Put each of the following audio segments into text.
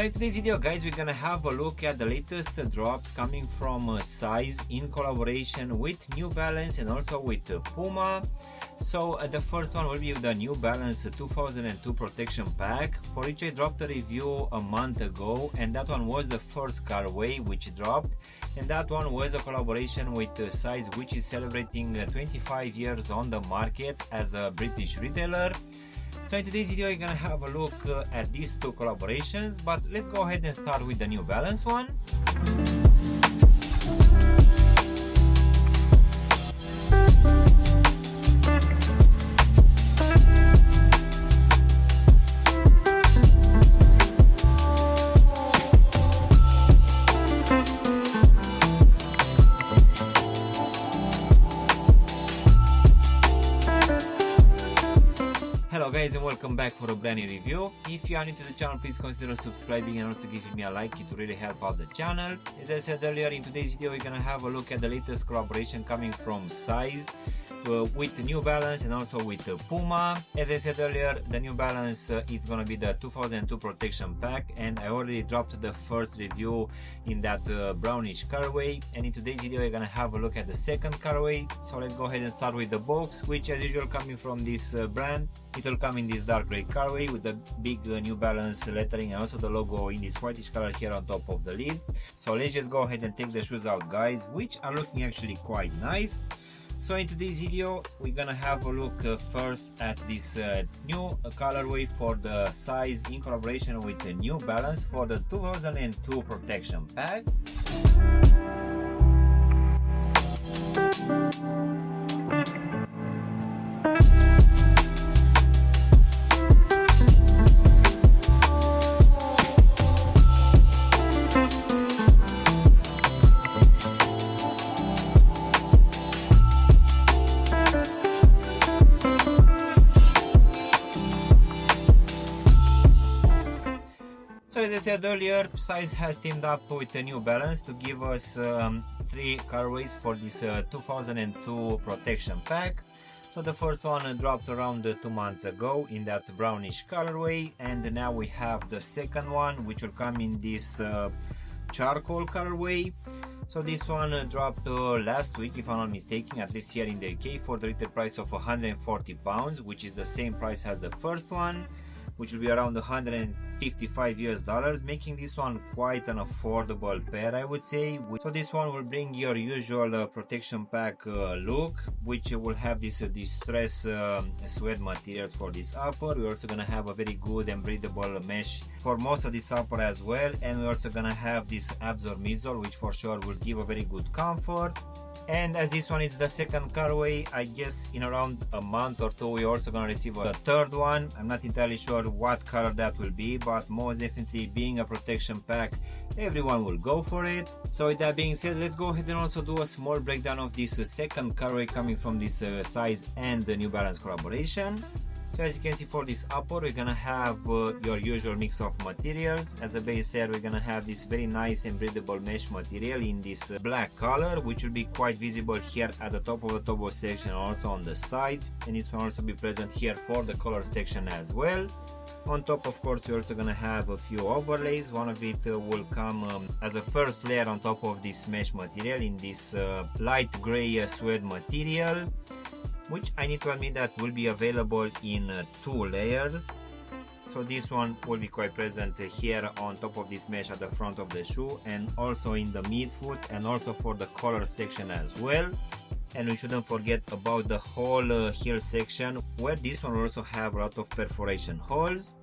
So in today's video, guys, we're gonna have a look at the latest drops coming from Size in collaboration with New Balance and also with Puma. So the first one will be the New Balance 2002 protection pack, for which I dropped a review a month ago, and that one was the first colorway which dropped, and that one was a collaboration with Size, which is celebrating 25 years on the market as a British retailer. So in today's video, you're gonna have a look at these two collaborations, but let's go ahead and start with the New Balance one. Hello guys, and welcome back for a brand new review. If you are new to the channel, please consider subscribing and also giving me a like. It will really help out the channel. As I said earlier, in today's video we're gonna have a look at the latest collaboration coming from Size with New Balance and also with Puma. As I said earlier, the New Balance is gonna be the 2002 protection pack, and I already dropped the first review in that brownish colorway, and in today's video we're gonna have a look at the second colorway. So let's go ahead and start with the box, which as usual coming from this brand. It will come in this dark gray colorway with the big New Balance lettering and also the logo in this whitish color here on top of the lid. So let's just go ahead and take the shoes out, guys, which are looking actually quite nice. So in today's video we're gonna have a look first at this new colorway for the Size in collaboration with the New Balance for the 2002 protection pack. So as I said earlier, Size has teamed up with the New Balance to give us three colorways for this 2002 protection pack. So the first one dropped around 2 months ago in that brownish colorway, and now we have the second one, which will come in this charcoal colorway. So this one dropped last week, if I'm not mistaken, at least here in the UK, for the retail price of £140, which is the same price as the first one, which will be around $155, making this one quite an affordable pair, I would say. So this one will bring your usual protection pack look, which will have this distress sweat materials for this upper. We're also gonna have a very good and breathable mesh for most of this upper as well, and we're also gonna have this absorb midsole, which for sure will give a very good comfort. And as this one is the second colorway, I guess in around a month or two we're also gonna receive a third one. I'm not entirely sure what color that will be, but most definitely being a protection pack, everyone will go for it. So with that being said, let's go ahead and also do a small breakdown of this second colorway coming from this Size and the New Balance collaboration. So as you can see, for this upper we're gonna have your usual mix of materials. As a base layer we're gonna have this very nice and breathable mesh material in this black color, which will be quite visible here at the top of the topo section and also on the sides, and this will also be present here for the collar section as well. On top, of course, you're also gonna have a few overlays. One of it will come as a first layer on top of this mesh material in this light gray suede material, which I need to admit that will be available in 2 layers. So this one will be quite present here on top of this mesh at the front of the shoe, and also in the midfoot, and also for the collar section as well. And we shouldn't forget about the whole heel section, where this one will also have a lot of perforation holes.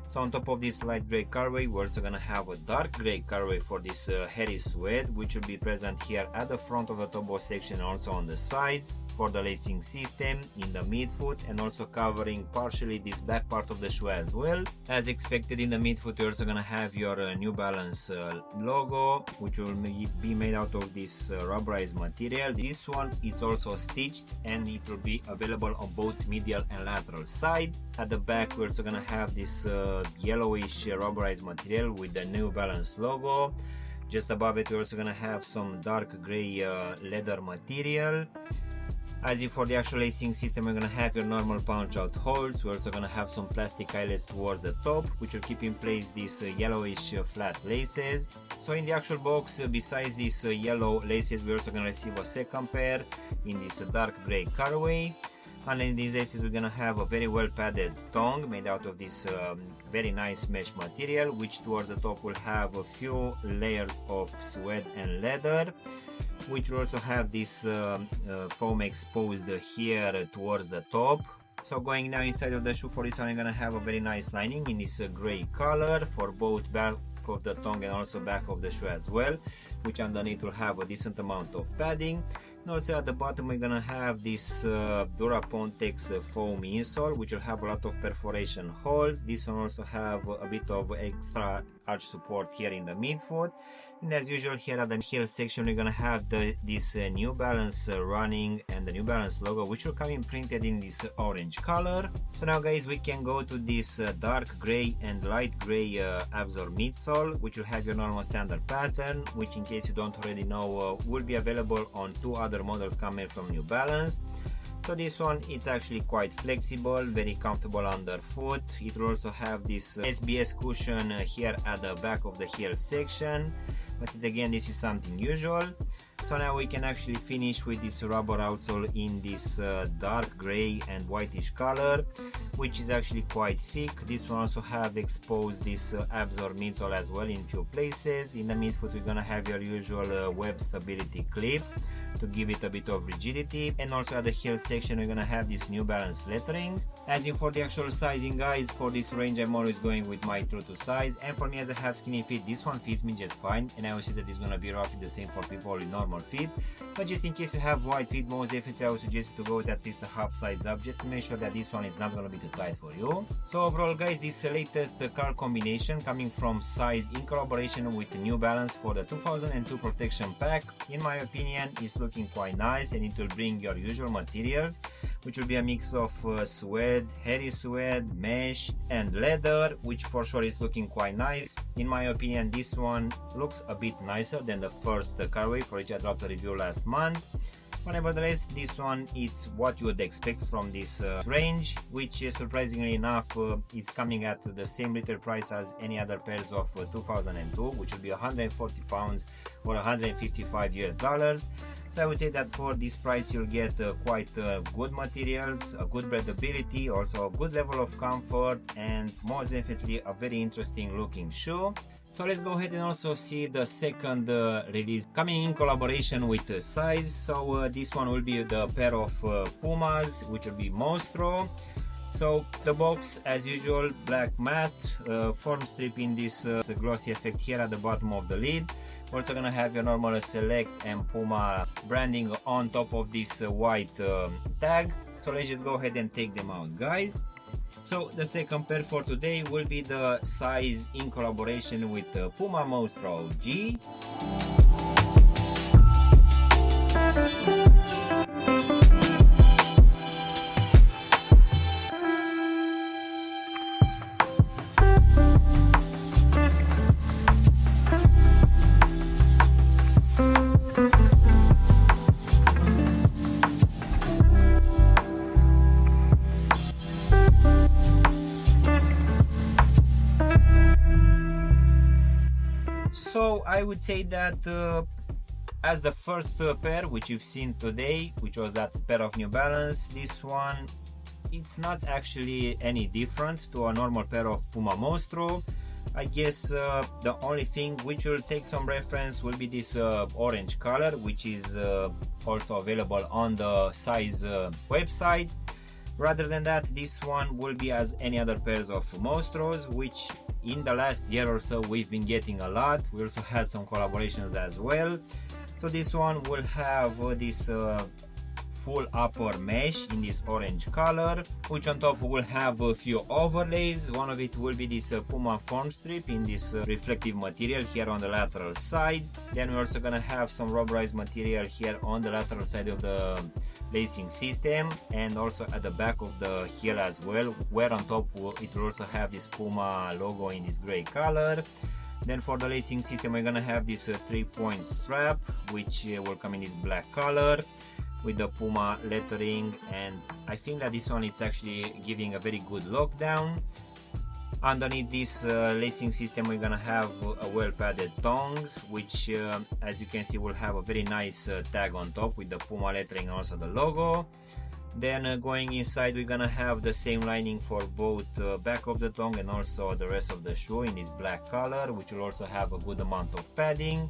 So on top of this light gray colorway, we're also gonna have a dark gray colorway for this hairy suede, which will be present here at the front of the topo section and also on the sides for the lacing system in the midfoot, and also covering partially this back part of the shoe as well. As expected, in the midfoot you're also gonna have your New Balance logo, which will be made out of this rubberized material. This one is also stitched, and it will be available on both medial and lateral side. At the back we're also gonna have this yellowish rubberized material with the New Balance logo. Just above it we're also gonna have some dark gray leather material. As for the actual lacing system, we're gonna have your normal punch out holes. We're also gonna have some plastic eyelets towards the top, which will keep in place these yellowish flat laces. So in the actual box, besides these yellow laces, we're also gonna receive a second pair in this dark gray colorway. And in these laces, we're gonna have a very well padded tongue made out of this very nice mesh material, which towards the top will have a few layers of suede and leather, which will also have this foam exposed here towards the top. So going now inside of the shoe, for this one, you're gonna have a very nice lining in this gray color for both back of the tongue and also back of the shoe as well, which underneath will have a decent amount of padding. And also at the bottom, we're gonna have this Durapontex foam insole, which will have a lot of perforation holes. This one also have a bit of extra arch support here in the midfoot. And as usual, here at the heel section, we're gonna have this New Balance running and the New Balance logo, which will come imprinted in this orange color. So now guys, we can go to this dark gray and light gray Absorb midsole, which will have your normal standard pattern, which in case you don't already know, will be available on 2 other models coming from New Balance. So this one, it's actually quite flexible, very comfortable underfoot. It will also have this SBS cushion here at the back of the heel section, but again, this is something usual. So now we can actually finish with this rubber outsole in this dark gray and whitish color, which is actually quite thick. This one also have exposed this Absorb midsole as well in few places. In the midfoot, we're gonna have your usual web stability clip to give it a bit of rigidity, and also at the heel section we're gonna have this New Balance lettering. As in for the actual sizing guys, for this range I'm always going with my true to size, and for me, as I have skinny feet, this one fits me just fine, and I will say that it's gonna be roughly the same for people with normal feet. But just in case you have wide feet, most definitely I would suggest you to go with at least a half size up, just to make sure that this one is not gonna be too tight for you. So overall guys, this latest color combination coming from Size in collaboration with New Balance for the 2002 protection pack, in my opinion, is looking quite nice, and it will bring your usual materials, which will be a mix of suede, hairy suede, mesh and leather, which for sure is looking quite nice. In my opinion, this one looks a bit nicer than the first colorway for which I dropped a review last month. But nevertheless, this one is what you would expect from this range, which surprisingly enough is coming at the same retail price as any other pairs of 2002, which will be 140 pounds or 155 US dollars. So I would say that for this price you'll get quite good materials, a good breathability, also a good level of comfort, and most definitely a very interesting looking shoe. So let's go ahead and also see the second release coming in collaboration with Size. So this one will be the pair of Pumas, which will be Mostro. So the box, as usual, black matte, form strip in this glossy effect here at the bottom of the lid. We're also gonna have your normal Select and Puma branding on top of this white tag. So let's just go ahead and take them out, guys. So the second pair for today will be the Size in collaboration with Puma Mostro G. So I would say that as the first pair which you've seen today, which was that pair of New Balance, this one, it's not actually any different to a normal pair of Puma Mostro. I guess the only thing which will take some reference will be this orange color, which is also available on the Size website. Rather than that, this one will be as any other pairs of Mostros, which in the last year or so we've been getting a lot. We also had some collaborations as well. So this one will have this full upper mesh in this orange color, which on top will have a few overlays. One of it will be this Puma form strip in this reflective material here on the lateral side. Then we're also gonna have some rubberized material here on the lateral side of the lacing system, and also at the back of the heel as well, where on top it will also have this Puma logo in this gray color. Then for the lacing system, we're gonna have this 3-point strap, which will come in this black color. with the Puma lettering, and I think that this one is actually giving a very good lockdown. Underneath this lacing system we're gonna have a well padded tongue, which as you can see will have a very nice tag on top with the Puma lettering and also the logo. Then going inside we're gonna have the same lining for both back of the tongue and also the rest of the shoe in this black color, which will also have a good amount of padding.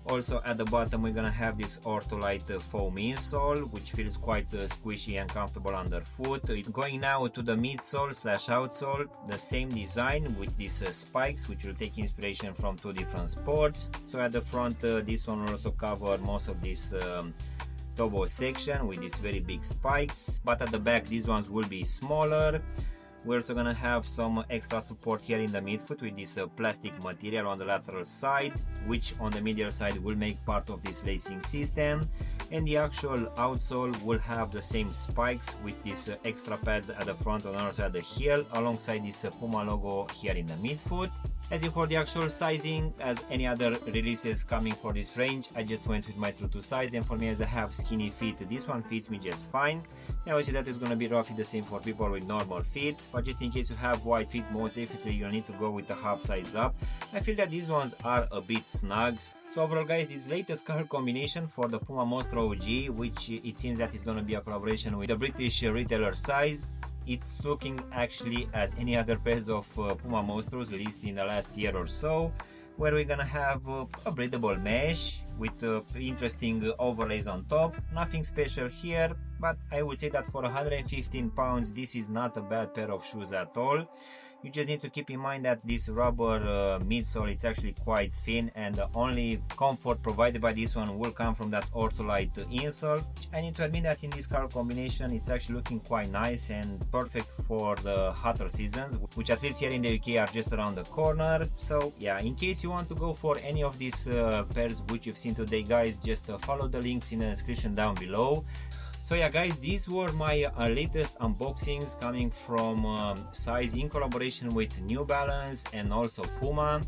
Also at the bottom we're gonna have this Ortholite foam insole, which feels quite squishy and comfortable underfoot. Going now to the midsole slash outsole, the same design with these spikes, which will take inspiration from two different sports. So at the front this one will also cover most of this toe section with these very big spikes, but at the back these ones will be smaller. We're also gonna have some extra support here in the midfoot with this plastic material on the lateral side, which on the medial side will make part of this lacing system, and the actual outsole will have the same spikes with these extra pads at the front and also at the heel, alongside this Puma logo here in the midfoot. As for the actual sizing, as any other releases coming for this range, I just went with my true to size, and for me, as I have skinny feet, this one fits me just fine. And obviously that is going to be roughly the same for people with normal feet, but just in case you have wide feet, most definitely you'll need to go with the half size up. I feel that these ones are a bit snug. So overall guys, this latest color combination for the Puma Mostro OG, which it seems that is going to be a collaboration with the British retailer Size, it's looking actually as any other pairs of Puma Mostros released in the last year or so, where we're gonna have a breathable mesh with interesting overlays on top. Nothing special here, but I would say that for 115 pounds this is not a bad pair of shoes at all. You just need to keep in mind that this rubber midsole is actually quite thin, and the only comfort provided by this one will come from that Ortholite insole. I need to admit that in this color combination it's actually looking quite nice and perfect for the hotter seasons, which at least here in the UK are just around the corner. So yeah, in case you want to go for any of these pairs which you've seen today guys, just follow the links in the description down below. So yeah guys, these were my latest unboxings coming from Size in collaboration with New Balance and also Puma,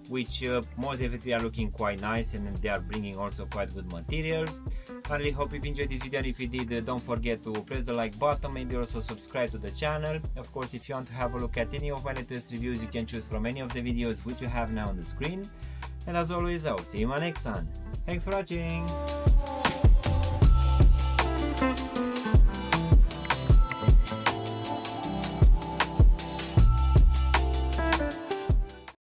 which most definitely are looking quite nice, and they are bringing also quite good materials. I really hope you enjoyed this video, and if you did, don't forget to press the like button, maybe also subscribe to the channel. Of course, if you want to have a look at any of my latest reviews, you can choose from any of the videos which you have now on the screen. And as always, I will see you in my next one. Thanks for watching!